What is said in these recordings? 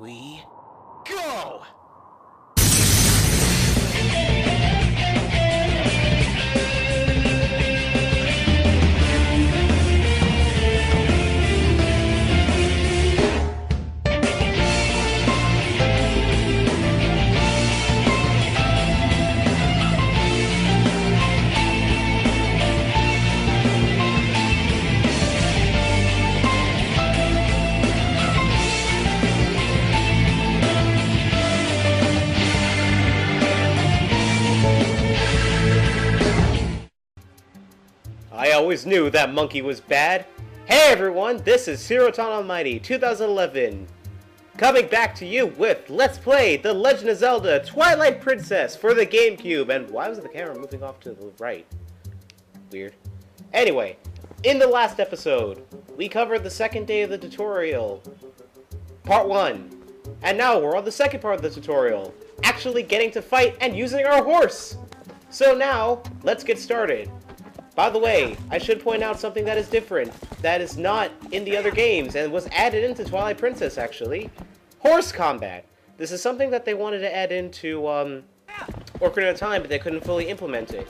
we go! I always knew that monkey was bad. Hey everyone, this is Zeroton Almighty 2011, coming back to you with Let's Play The Legend of Zelda Twilight Princess for the GameCube. And why was the camera moving off to the right? Weird. Anyway, in the last episode, we covered the second day of the tutorial, part 1. And now we're on the second part of the tutorial, actually getting to fight and using our horse. So now, let's get started. By the way, I should point out something that is different, that is not in the other games, and was added into Twilight Princess, actually. Horse combat. This is something that they wanted to add into, Ocarina of Time, but they couldn't fully implement it.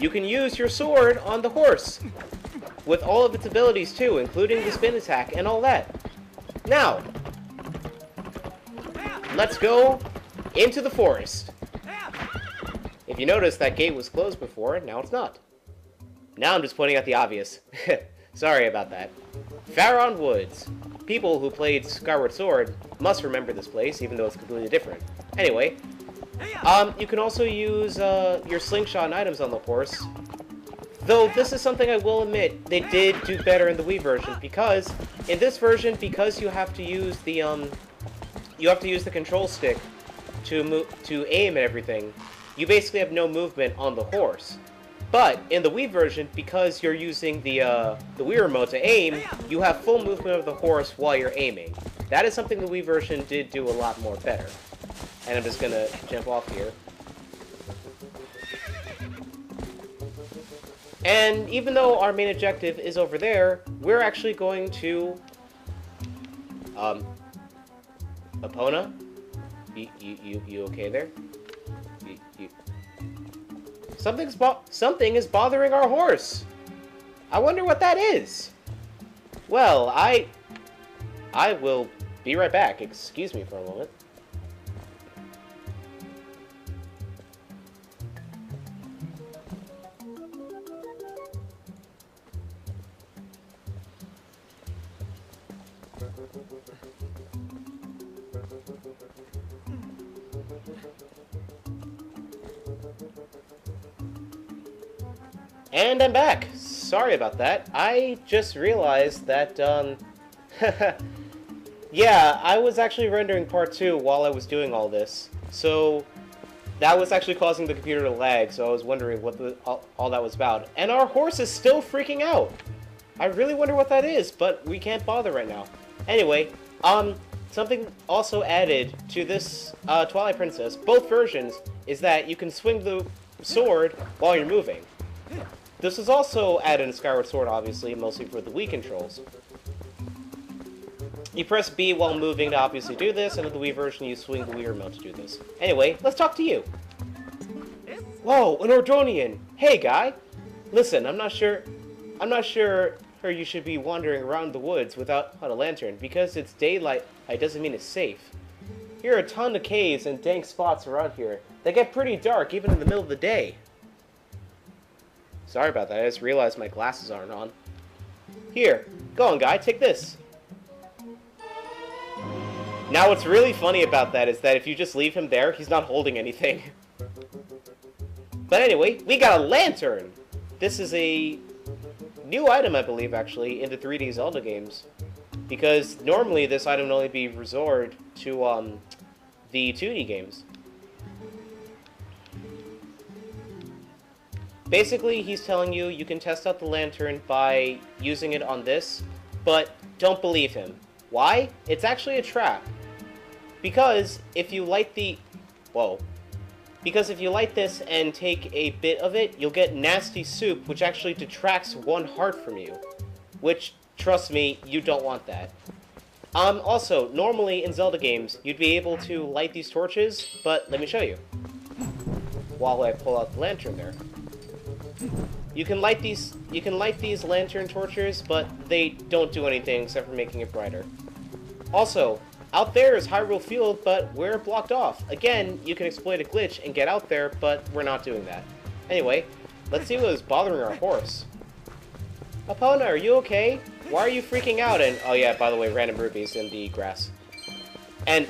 You can use your sword on the horse, with all of its abilities too, including the spin attack and all that. Now, let's go into the forest. If you notice, that gate was closed before, now it's not. Now I'm just pointing out the obvious. Sorry about that. Faron Woods. People who played Skyward Sword must remember this place, even though it's completely different. Anyway, you can also use your slingshot and items on the horse. Though this is something I will admit, they did do better in the Wii version, because in this version, because you have to use the control stick to aim and everything, you basically have no movement on the horse. But in the Wii version, because you're using the Wii remote to aim, you have full movement of the horse while you're aiming. That is something the Wii version did do a lot more better. And I'm just gonna jump off here. And even though our main objective is over there, we're actually going to... Epona? You okay there? Something is bothering our horse. I wonder what that is. Well, I will be right back. Excuse me for a moment. And I'm back! Sorry about that. I just realized that, yeah, I was actually rendering part 2 while I was doing all this. So, that was actually causing the computer to lag, so I was wondering what all that was about. And our horse is still freaking out! I really wonder what that is, but we can't bother right now. Anyway, something also added to this, Twilight Princess, both versions, is that you can swing the sword while you're moving. This is also added in Skyward Sword, obviously, mostly for the Wii controls. You press B while moving to obviously do this, and in the Wii version you swing the Wii remote to do this. Anyway, let's talk to you! Whoa, an Ordonian! Hey, guy! Listen, I'm not sure you should be wandering around the woods without a lantern, because it's daylight, it doesn't mean it's safe. Here are a ton of caves and dank spots around here. They get pretty dark, even in the middle of the day. Sorry about that, I just realized my glasses aren't on. Here, go on guy, take this. Now what's really funny about that is that if you just leave him there, he's not holding anything. But anyway, we got a lantern! This is a new item, I believe, actually, in the 3D Zelda games. Because normally this item would only be resorted to the 2D games. Basically, he's telling you you can test out the lantern by using it on this, but don't believe him. Why? It's actually a trap. Because if you light the... Whoa. Because if you light this and take a bit of it, you'll get nasty soup, which actually detracts 1 heart from you. Which, trust me, you don't want that. Also, normally in Zelda games, you'd be able to light these torches, but let me show you. While I pull out the lantern there. You can light these lantern torches, but they don't do anything except for making it brighter. Also, out there is Hyrule Field, but we're blocked off. Again, you can exploit a glitch and get out there, but we're not doing that. Anyway, let's see what is bothering our horse. Epona, are you okay? Why are you freaking out? And, oh yeah, by the way, random rubies in the grass. And...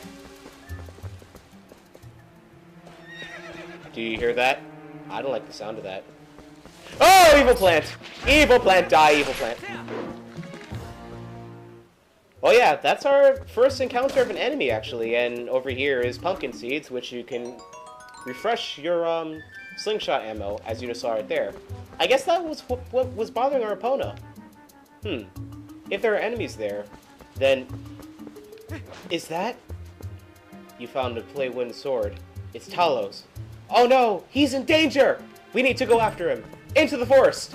do you hear that? I don't like the sound of that. Oh, evil plant! Evil plant, die, evil plant. Oh yeah, that's our first encounter of an enemy, actually. And over here is pumpkin seeds, which you can refresh your slingshot ammo, as you just saw right there. I guess that was what was bothering our Epona. If there are enemies there, then... is that? You found a play wooden sword. It's Talos. Oh no! He's in danger! We need to go after him! Into the forest!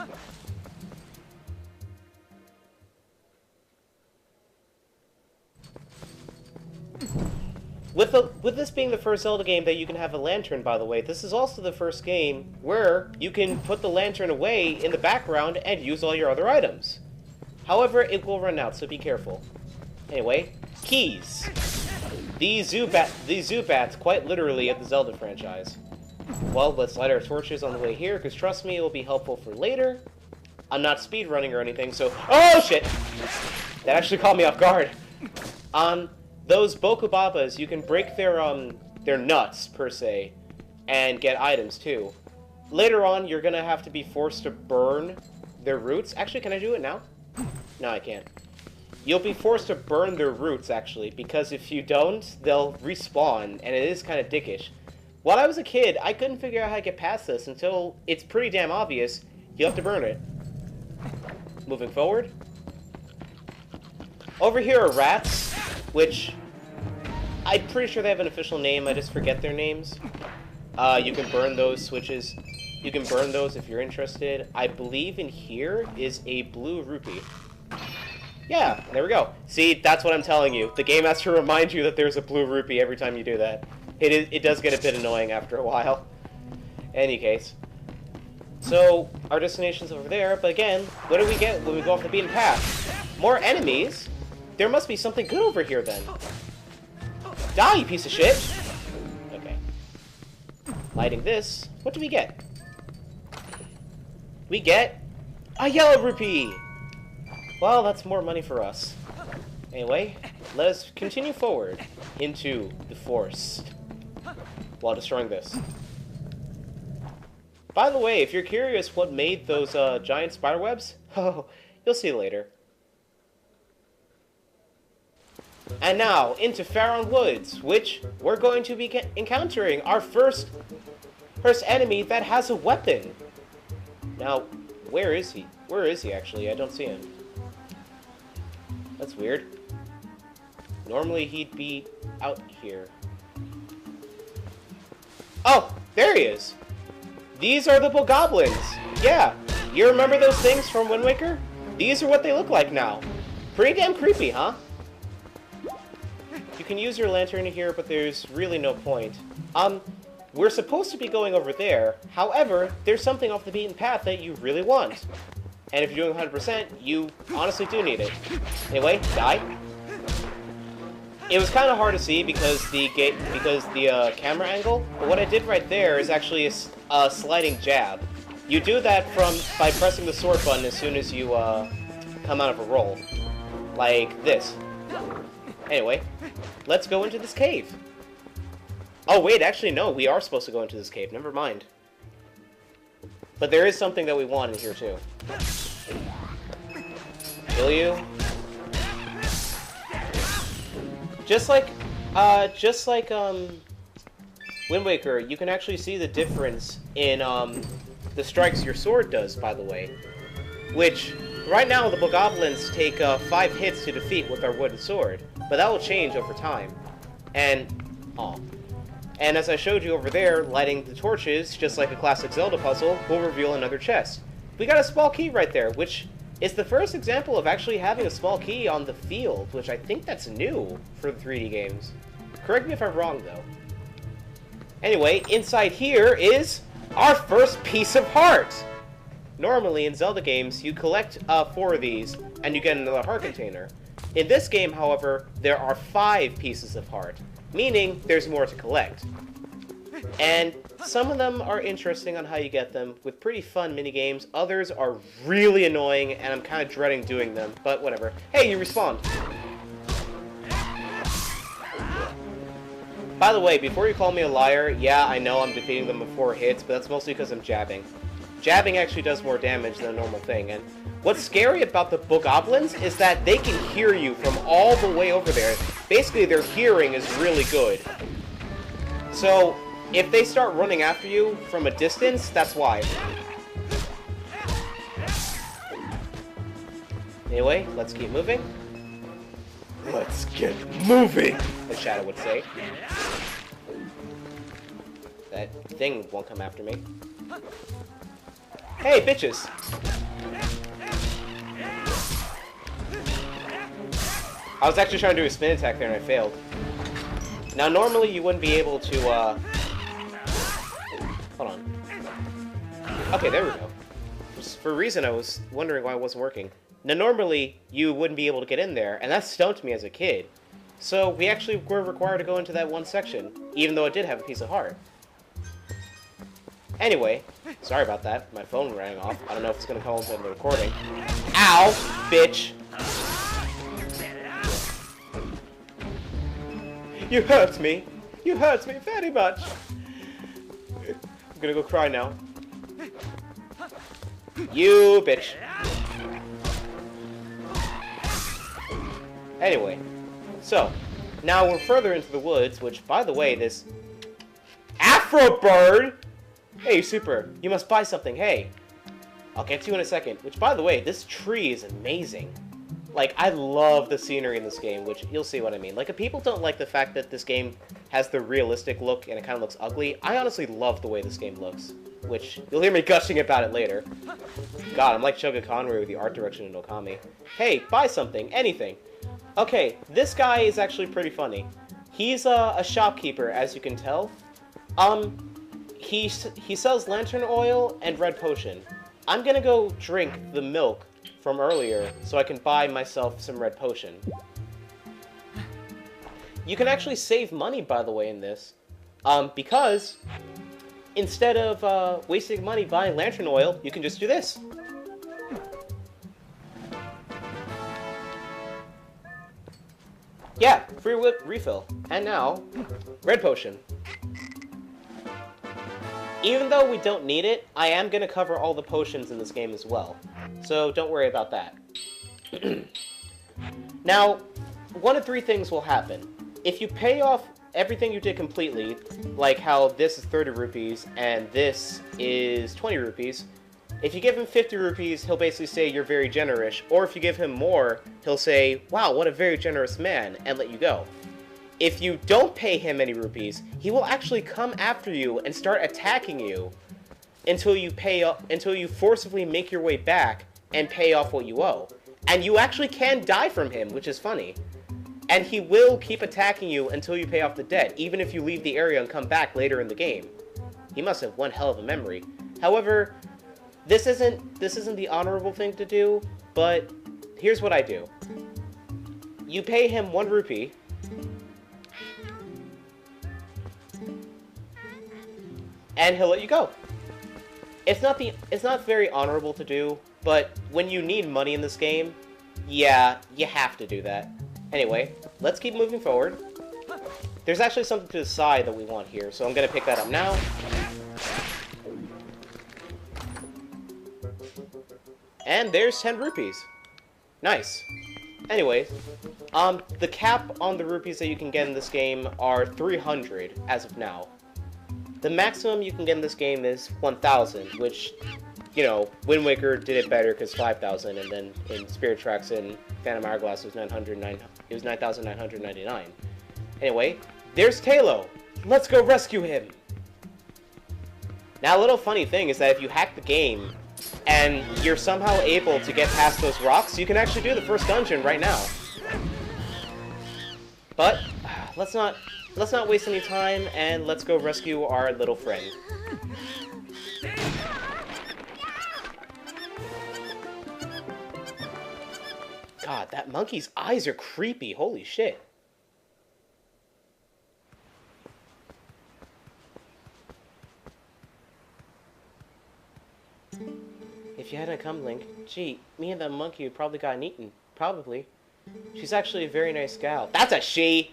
With this being the first Zelda game that you can have a lantern, by the way, this is also the first game where you can put the lantern away in the background and use all your other items. However, it will run out, so be careful. Anyway, keys. These Zubats, quite literally, of the Zelda franchise. Well, let's light our torches on the way here, because trust me, it will be helpful for later. I'm not speedrunning or anything, so... oh, shit! That actually caught me off guard. On those Bokobabas, you can break their nuts, per se, and get items, too. Later on, you're gonna have to be forced to burn their roots. Actually, can I do it now? No, I can't. You'll be forced to burn their roots, actually, because if you don't, they'll respawn, and it is kind of dickish. While I was a kid, I couldn't figure out how to get past this until it's pretty damn obvious you have to burn it. Moving forward. Over here are rats, which I'm pretty sure they have an official name, I just forget their names. You can burn those switches. You can burn those if you're interested. I believe in here is a blue rupee. Yeah, there we go. See, that's what I'm telling you. The game has to remind you that there's a blue rupee every time you do that. It does get a bit annoying after a while. Any case. So, our destination's over there, but again, what do we get when we go off the beaten path? More enemies? There must be something good over here, then. Die, you piece of shit! Okay. Lighting this, what do we get? We get a yellow rupee! Well, that's more money for us. Anyway, let us continue forward into the forest while destroying this. By the way, if you're curious what made those giant spiderwebs, oh, you'll see later. And now, into Faron Woods, which we're going to be encountering our first enemy that has a weapon. Now, where is he? Where is he, actually? I don't see him. That's weird. Normally, he'd be out here. Oh, there he is! These are the bogoblins! Yeah, you remember those things from Wind Waker? These are what they look like now. Pretty damn creepy, huh? You can use your lantern here, but there's really no point. We're supposed to be going over there. However, there's something off the beaten path that you really want. And if you're doing 100%, you honestly do need it. Anyway, die. It was kind of hard to see because the camera angle, but what I did right there is actually a sliding jab. You do that by pressing the sword button as soon as you come out of a roll. Like this. Anyway, let's go into this cave. Oh wait, actually no, we are supposed to go into this cave, never mind. But there is something that we want in here too. Kill you. Just like Wind Waker, you can actually see the difference in the strikes your sword does, by the way. Which, right now the bogoblins take 5 hits to defeat with our wooden sword, but that will change over time. And as I showed you over there, lighting the torches, just like a classic Zelda puzzle, will reveal another chest. We got a small key right there, which It's the first example of actually having a small key on the field, which I think that's new for the 3D games. Correct me if I'm wrong, though. Anyway, inside here is our first piece of heart! Normally, in Zelda games, you collect 4 of these, and you get another heart container. In this game, however, there are 5 pieces of heart, meaning there's more to collect. And some of them are interesting on how you get them, with pretty fun minigames. Others are really annoying, and I'm kind of dreading doing them, but whatever. Hey, you respawned! By the way, before you call me a liar, yeah, I know I'm defeating them with 4 hits, but that's mostly because I'm jabbing. Jabbing actually does more damage than a normal thing, and what's scary about the bokoblins is that they can hear you from all the way over there. Basically, their hearing is really good. So, if they start running after you from a distance, that's why. Anyway, let's keep moving. Let's get moving, as Shadow would say. That thing won't come after me. Hey, bitches! I was actually trying to do a spin attack there and I failed. Now, normally you wouldn't be able to, hold on. Okay, there we go. For a reason, I was wondering why it wasn't working. Now, normally, you wouldn't be able to get in there, and that stumped me as a kid. So, we actually were required to go into that one section, even though it did have a piece of heart. Anyway, sorry about that. My phone rang off. I don't know if it's going to call into the recording. Ow! Bitch! You hurt me! You hurt me very much! I'm gonna go cry now. You bitch! Anyway, so, now we're further into the woods, which, by the way, this Afro Bird! Hey, Super, you must buy something, hey! I'll get to you in a second, which, by the way, this tree is amazing. Like, I love the scenery in this game, which you'll see what I mean. Like, if people don't like the fact that this game has the realistic look and it kind of looks ugly, I honestly love the way this game looks, which you'll hear me gushing about it later. God, I'm like Shoga Conway with the art direction in Okami. Hey, buy something, anything. Okay, this guy is actually pretty funny. He's a shopkeeper, as you can tell. He sells lantern oil and red potion. I'm gonna go drink the milk from earlier so I can buy myself some red potion. You can actually save money, by the way, in this, because instead of wasting money buying lantern oil, you can just do this. Yeah, free refill. And now, red potion. Even though we don't need it, I am going to cover all the potions in this game as well. So don't worry about that. Now, one of 3 things will happen. If you pay off everything you did completely, like how this is 30 rupees and this is 20 rupees, if you give him 50 rupees, he'll basically say you're very generous, or if you give him more, he'll say, wow, what a very generous man, and let you go. If you don't pay him any rupees, he will actually come after you and start attacking you until you forcibly make your way back and pay off what you owe. And you actually can die from him, which is funny. And he will keep attacking you until you pay off the debt, even if you leave the area and come back later in the game. He must have one hell of a memory. However, this isn't the honorable thing to do, but here's what I do. You pay him 1 rupee, and he'll let you go. It's not very honorable to do, but when you need money in this game, yeah, you have to do that. Anyway, let's keep moving forward. There's actually something to the side that we want here, so I'm gonna pick that up now. And there's 10 rupees. Nice. Anyways, the cap on the rupees that you can get in this game are 300 as of now. The maximum you can get in this game is 1,000, which, you know, Wind Waker did it better because 5,000, and then in Spirit Tracks and Phantom Hourglass it was 9,999. Anyway, there's Talo. Let's go rescue him. Now, a little funny thing is that if you hack the game, and you're somehow able to get past those rocks, you can actually do the first dungeon right now. But let's not waste any time, and let's go rescue our little friend. God, that monkey's eyes are creepy. Holy shit. If you hadn't come, Link, gee, me and that monkey would probably gotten eaten. Probably. She's actually a very nice gal. That's a she!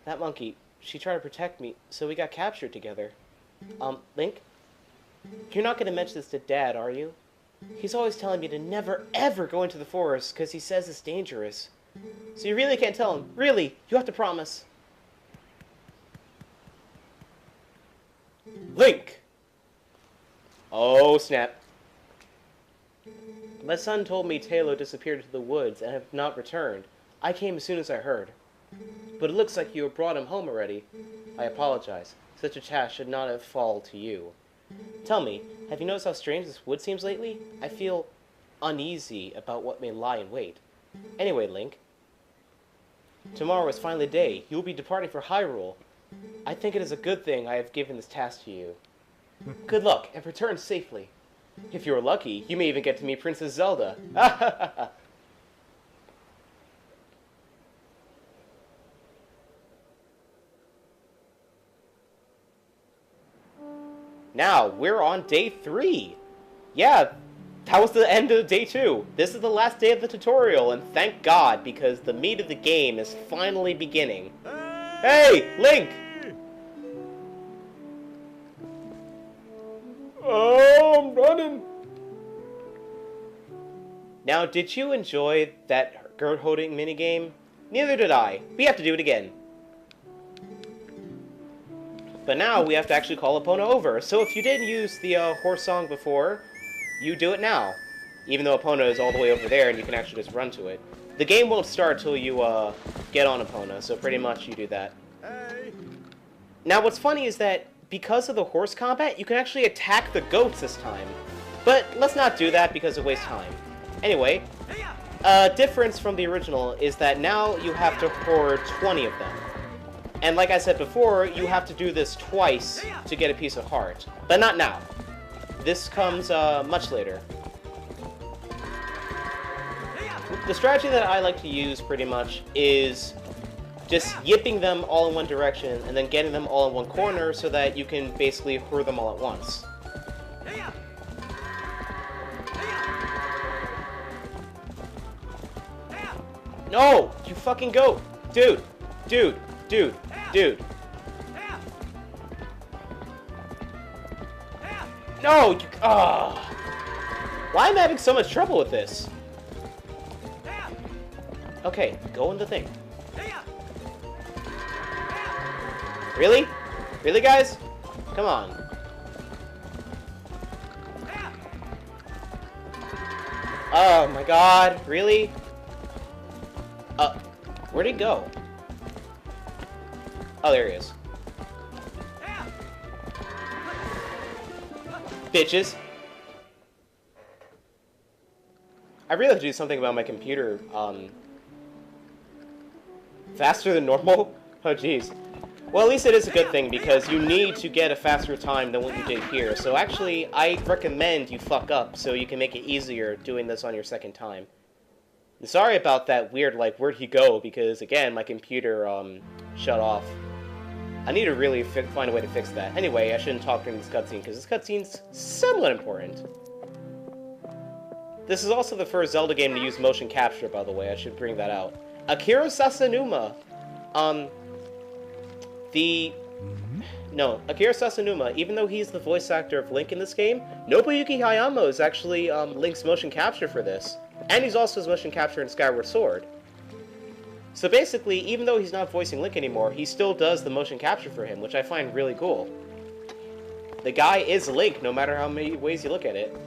That monkey, she tried to protect me, so we got captured together. Link? You're not gonna mention this to Dad, are you? He's always telling me to never, ever go into the forest, because he says it's dangerous. So you really can't tell him. Really, you have to promise. Link! Oh, snap. My son told me Taylor disappeared into the woods and have not returned. I came as soon as I heard. But it looks like you have brought him home already. I apologize. Such a task should not have fallen to you. Tell me, have you noticed how strange this wood seems lately? I feel uneasy about what may lie in wait. Anyway, Link. Tomorrow is finally the day. You will be departing for Hyrule. I think it is a good thing I have given this task to you. Good luck, and return safely. If you're lucky, you may even get to meet Princess Zelda. Now, we're on day 3. Yeah, that was the end of day 2. This is the last day of the tutorial, and thank God, because the meat of the game is finally beginning. Hey, Link! Oh, I'm running! Now, did you enjoy that gourd-holding minigame? Neither did I. We have to do it again. But now we have to actually call Epona over. So if you didn't use the horse song before, you do it now. Even though Epona is all the way over there and you can actually just run to it. The game won't start till you get on Epona, so pretty much you do that. Hey. Now what's funny is that because of the horse combat, you can actually attack the goats this time. But let's not do that because it wastes time. Anyway, difference from the original is that now you have to hoard 20 of them. And like I said before, you have to do this twice to get a piece of heart. But not now. This comes much later. The strategy that I like to use pretty much is just yipping them all in one direction and then getting them all in one corner so that you can basically hoard them all at once. No! You fucking goat! Dude! Dude! Dude! Dude! No! Why am I having so much trouble with this? Okay, go in the thing. Really? Really, guys? Come on. Oh my god, really? Where'd he go? Oh, there he is. Bitches. I really have to do something about my computer, faster than normal? Oh, jeez. Well, at least it is a good thing, because you need to get a faster time than what you did here. So actually, I recommend you fuck up so you can make it easier doing this on your second time. And sorry about that weird, like, where'd he go? Because, again, my computer, shut off. I need to really find a way to fix that. Anyway, I shouldn't talk during this cutscene, because this cutscene's somewhat important. This is also the first Zelda game to use motion capture, by the way. I should bring that out. Akira Sasanuma. Akira Sasanuma, even though he's the voice actor of Link in this game, Nobuyuki Hayama is actually Link's motion capture for this. And he's also his motion capture in Skyward Sword. So basically, even though he's not voicing Link anymore, he still does the motion capture for him, which I find really cool. The guy is Link, no matter how many ways you look at it.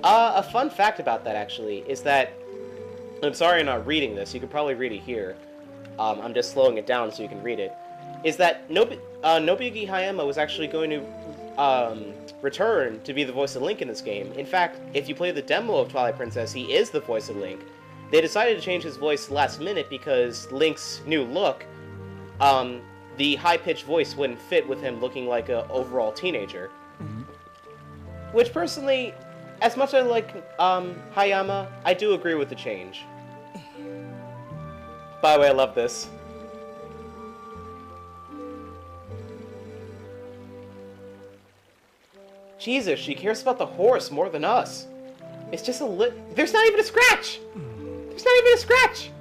A fun fact about that, actually, is that... I'm sorry I'm not reading this, you could probably read it here. I'm just slowing it down so you can read it. Is that Nobuyuki Hayama was actually going to return to be the voice of Link in this game. In fact, if you play the demo of Twilight Princess, he is the voice of Link. They decided to change his voice last minute because Link's new look, the high-pitched voice wouldn't fit with him looking like an overall teenager. Which, personally, as much as I like Hayama, I do agree with the change. By the way, I love this. Jesus, she cares about the horse more than us. It's just a there's not even a scratch! There's not even a scratch!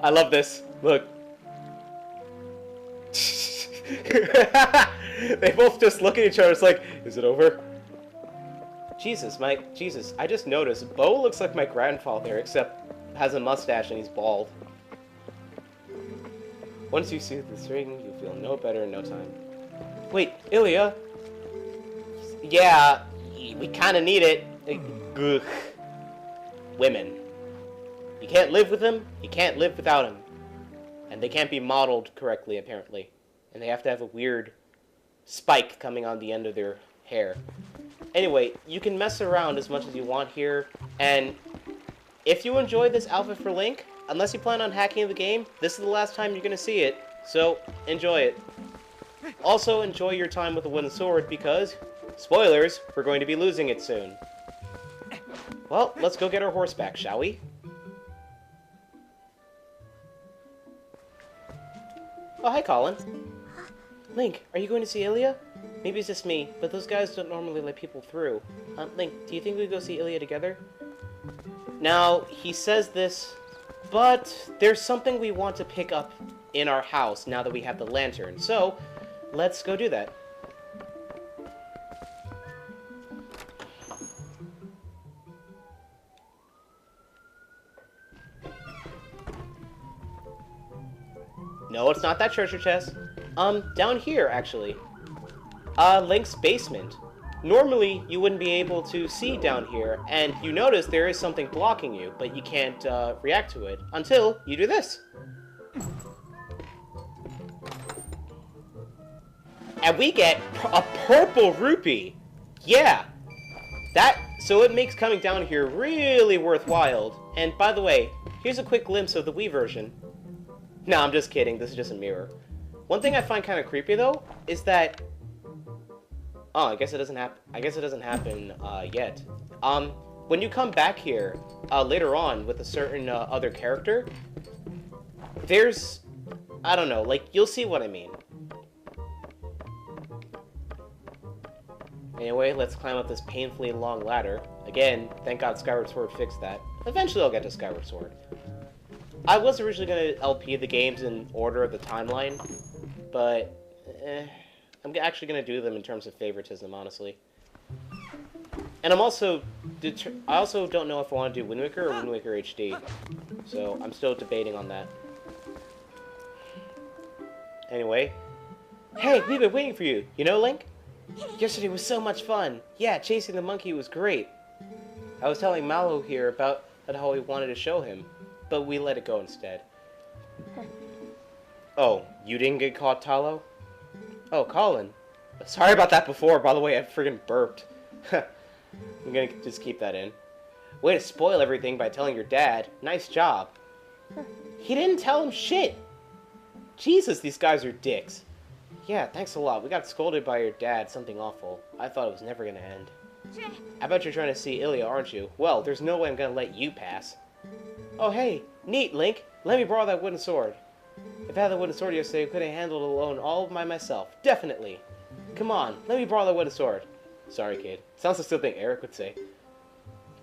I love this. Look. They both just look at each other, it's like, is it over? Jesus, I just noticed, Bo looks like my grandfather, except has a mustache and he's bald. Once you see this ring, you feel no better in no time. Wait, Ilya? Yeah, we kinda need it. Ugh. Women. You can't live with them, you can't live without them. And they can't be modeled correctly, apparently. And they have to have a weird spike coming on the end of their hair. Anyway, you can mess around as much as you want here, and if you enjoy this outfit for Link, unless you plan on hacking the game, this is the last time you're gonna see it, so enjoy it. Also, enjoy your time with the wooden sword because, spoilers, we're going to be losing it soon. Well, let's go get our horse back, shall we? Oh, hi, Colin. Link, are you going to see Ilya? Maybe it's just me, but those guys don't normally let people through. Link, do you think we go see Ilya together? Now, he says this, but there's something we want to pick up in our house now that we have the lantern, so let's go do that. No, it's not that treasure chest. Down here, actually. Link's basement. Normally, you wouldn't be able to see down here, and you notice there is something blocking you, but you can't react to it until you do this. And we get a purple rupee! Yeah! So it makes coming down here really worthwhile. And by the way, here's a quick glimpse of the Wii version. No, I'm just kidding, this is just a mirror. One thing I find kind of creepy, though, is that... Oh, I guess it doesn't happen yet. When you come back here, later on, with a certain other character, there's... I don't know, like, you'll see what I mean. Anyway, let's climb up this painfully long ladder. Again, thank God Skyward Sword fixed that. Eventually I'll get to Skyward Sword. I was originally going to LP the games in order of the timeline, but I'm actually going to do them in terms of favoritism, honestly. And I also don't know if I want to do Wind Waker or Wind Waker HD, so I'm still debating on that. Anyway, hey, we've been waiting for you. You know, Link? Yesterday was so much fun. Yeah, chasing the monkey was great. I was telling Mallow here about how we wanted to show him, but we let it go instead. Oh, you didn't get caught, Talo? Oh, Colin. Sorry about that before, by the way, I friggin' burped. I'm gonna just keep that in. Way to spoil everything by telling your dad. Nice job. He didn't tell him shit! Jesus, these guys are dicks. Yeah, thanks a lot. We got scolded by your dad, something awful. I thought it was never gonna end. I bet you're trying to see Ilya, aren't you? Well, there's no way I'm gonna let you pass. Oh, hey, neat, Link. Let me borrow that wooden sword. If I had the wooden sword yesterday, I could have handled it alone all by myself. Definitely. Come on, let me borrow that wooden sword. Sorry, kid. Sounds like something Eric would say.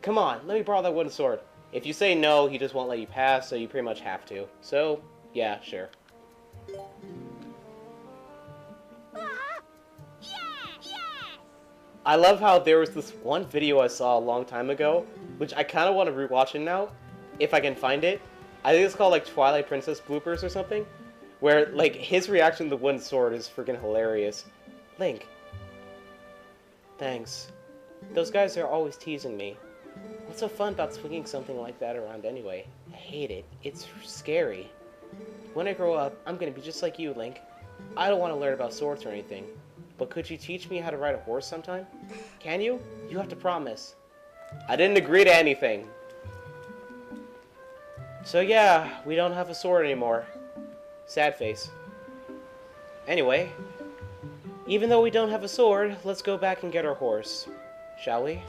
Come on, let me borrow that wooden sword. If you say no, he just won't let you pass, so you pretty much have to. So, yeah, sure. I love how there was this one video I saw a long time ago, which I kind of want to rewatch it now, if I can find it. I think it's called, like, Twilight Princess bloopers or something, where, like, his reaction to the wooden sword is freaking hilarious. Link. Thanks. Those guys are always teasing me. What's so fun about swinging something like that around anyway? I hate it. It's scary. When I grow up, I'm gonna be just like you, Link. I don't want to learn about swords or anything. but could you teach me how to ride a horse sometime? Can you? You have to promise. I didn't agree to anything. So yeah, we don't have a sword anymore. Sad face. Anyway, even though we don't have a sword, let's go back and get our horse. Shall we?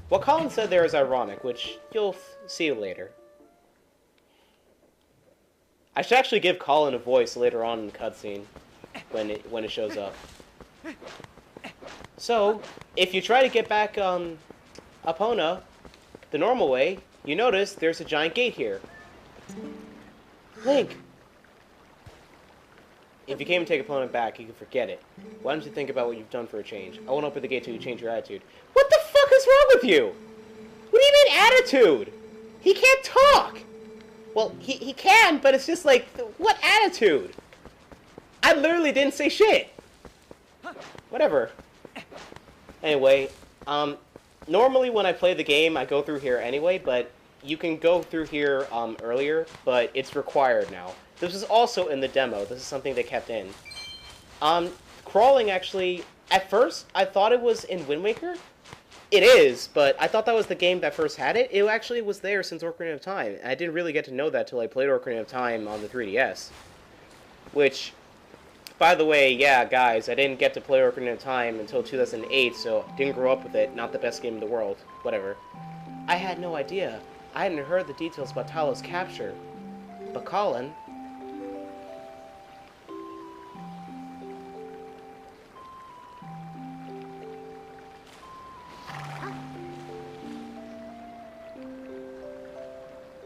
What Colin said there is ironic, which you'll see later. I should actually give Colin a voice later on in the cutscene when it shows up. So, if you try to get back Epona the normal way, you notice there's a giant gate here. Link! If you came to take Epona back, you can forget it. Why don't you think about what you've done for a change? I won't open the gate till you change your attitude. What the fuck is wrong with you? What do you mean attitude? He can't talk! Well, he can, but it's just like, what attitude? I literally didn't say shit. Whatever. Anyway, normally when I play the game, I go through here anyway, but you can go through here earlier, but it's required now. This was also in the demo. This is something they kept in. Crawling, actually, at first, I thought it was in Wind Waker. It is, but I thought that was the game that first had it. It actually was there since Ocarina of Time. And I didn't really get to know that till I played Ocarina of Time on the 3DS. Which, by the way, yeah, guys, I didn't get to play Ocarina of Time until 2008, so didn't grow up with it. Not the best game in the world. Whatever. I had no idea. I hadn't heard the details about Talos' capture. But Colin...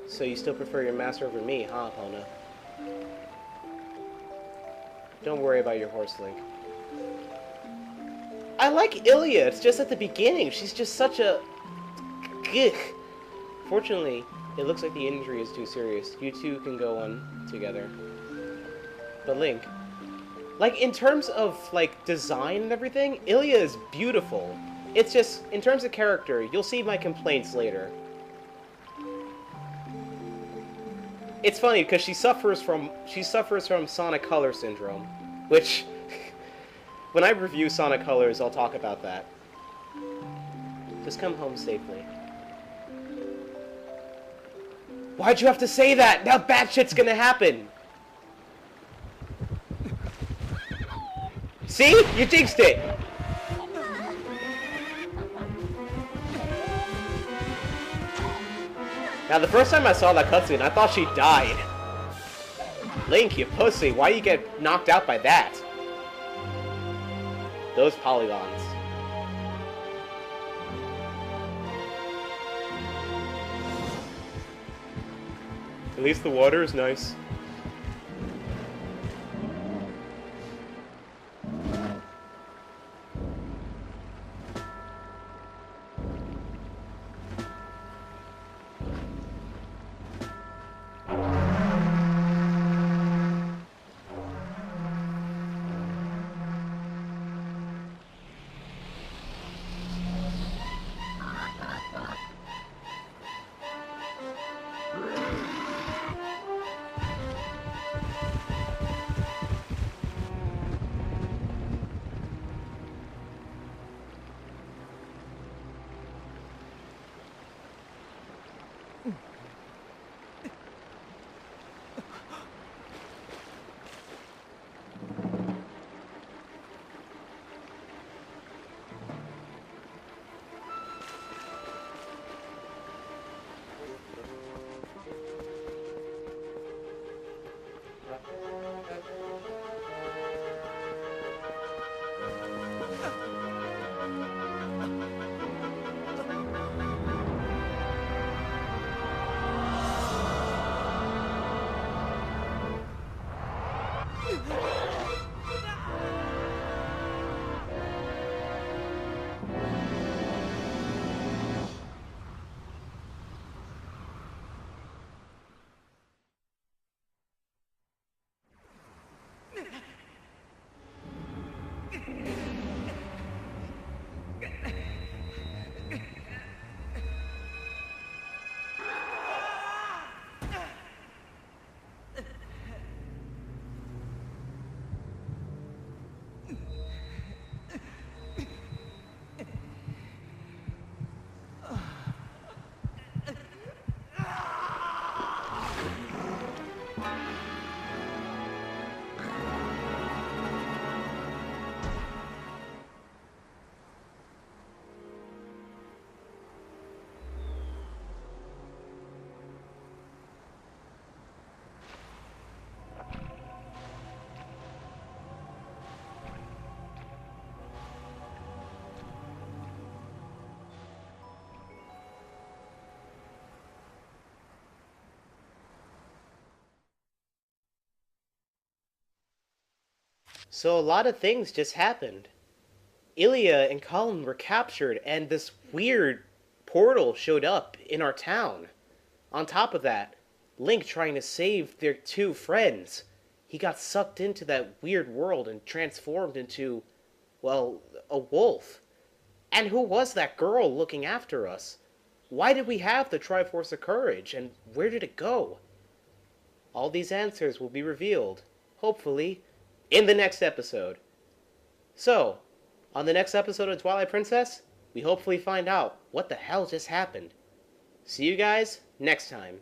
So you still prefer your master over me, huh, Epona? Don't worry about your horse, Link. I like Ilia, it's just at the beginning. She's just such a... Gugh. Fortunately, it looks like the injury is too serious. You two can go on together. But Link... Like, in terms of, like, design and everything, Ilia is beautiful. It's just, in terms of character, you'll see my complaints later. It's funny because she suffers from Sonic Color syndrome, which when I review Sonic Colors, I'll talk about that. Just come home safely. Why'd you have to say that? Now bad shit's gonna happen. See? You jinxed it. Now, the first time I saw that cutscene, I thought she died. Link, you pussy, why you get knocked out by that? Those polygons. At least the water is nice. So a lot of things just happened. Ilya and Colin were captured, and this weird portal showed up in our town. On top of that, Link trying to save their two friends. He got sucked into that weird world and transformed into, well, a wolf. And who was that girl looking after us? Why did we have the Triforce of Courage, and where did it go? All these answers will be revealed, hopefully, in the next episode. So, on the next episode of Twilight Princess, we hopefully find out what the hell just happened. See you guys next time.